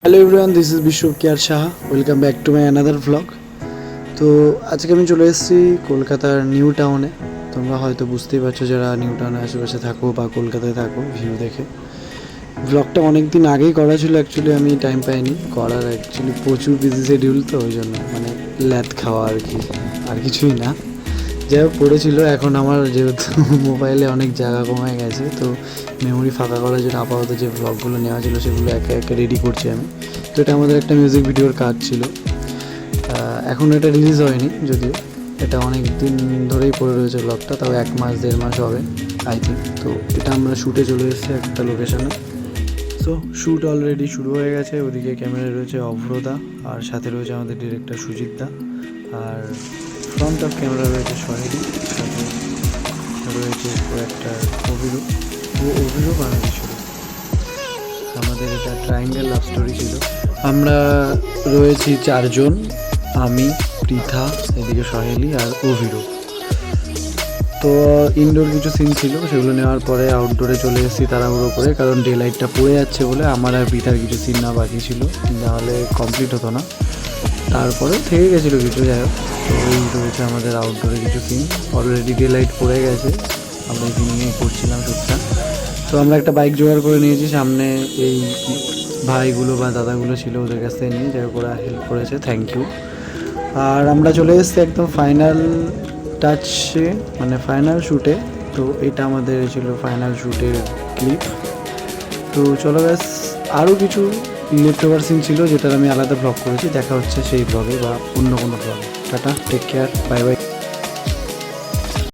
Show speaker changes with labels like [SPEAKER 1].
[SPEAKER 1] Hello everyone, this is বিশ্বপ কেয়ার Saha. Welcome back to my another vlog. তো আজকে আমি চলে এসেছি কলকাতার নিউ টাউনে। তোমরা হয়তো বুঝতেই পারছো যারা নিউ টাউনের আশেপাশে থাকো বা কলকাতায় থাকো, ভিউ দেখে। ভ্লগটা অনেক দিন আগেই করা ছিল, অ্যাকচুয়ালি আমি টাইম পাইনি করার। অ্যাকচুয়ালি প্রচুর বিজি শিডিউল, তো ওই জন্য মানে ল্যাদ খাওয়া আর কি, আর কিছুই না। যাই হোক পড়েছিল। এখন আমার যেহেতু মোবাইলে অনেক জায়গা কমে গেছে, তো মেমোরি ফাঁকা করার জন্য আপাতত যে ব্লগগুলো নেওয়া ছিল সেগুলো একে একে রেডি করছি আমি। তো এটা আমাদের একটা মিউজিক ভিডিওর কাজ ছিল। এখনও এটা রিলিজ হয়নি যদিও, এটা অনেক দিন ধরেই পড়ে রয়েছে ব্লগটা, তাও 1 মাস 1.5 মাস হবে আই থিঙ্ক। তো এটা আমরা শ্যুটে চলে এসেছি একটা লোকেশানে। সো শ্যুট অলরেডি শুরু হয়ে গেছে। ওদিকে ক্যামেরায় রয়েছে অভ্রদা, আর সাথে রয়েছে আমাদের ডিরেক্টর সুজিতদা, আর ফ্রন্ট অফ ক্যামেরা রয়েছে সোহেলি, সাথে রয়েছে একটা অভিরূপ আর বিশ্বরূপ। আমাদের এটা ট্রায়াঙ্গেল লাভ স্টোরি ছিল। আমরা রয়েছি 4জন, আমি, পৃথা, এদিকে সোহেলি আর অভিরূপ। তো ইনডোর কিছু সিন ছিল, সেগুলো নেওয়ার পরে আউটডোরে চলে এসেছি তাড়াহুড়ো করে, কারণ ডে লাইটটা পড়ে যাচ্ছে বলে। আমার আর পৃথার কিছু সিন না বাকি ছিল, নাহলে কমপ্লিট হতো না। তারপরে থেকে গেছিলো কিছু, যাই হোক। তো এই রয়েছে আমাদের আউটডোরে কিছু সিন। অলরেডি ডে লাইট পড়ে গেছে, আমরা ইভিনিংয়ে করছিলাম শ্যুটটা। তো আমরা একটা বাইক জোগাড় করে নিয়েছি সামনে। এই ভাইগুলো বা দাদাগুলো ছিল, ওদের কাছ থেকে নিয়ে, যাই হোক ওরা হেল্প করেছে, থ্যাংক ইউ। আর আমরা চলে এসেছি একদম ফাইনাল টাচে, মানে ফাইনাল শ্যুটে। তো এটা আমাদের ছিল ফাইনাল শ্যুটের ক্লিপ। তো চলো ব্যাস, আরও কিছু লেফট ওভার সিন ছিল যেটার আমি আলাদা ব্লগ করেছি। দেখা হচ্ছে সেই ব্লগে বা অন্য কোনো ব্লগে। Tata, take care, bye by.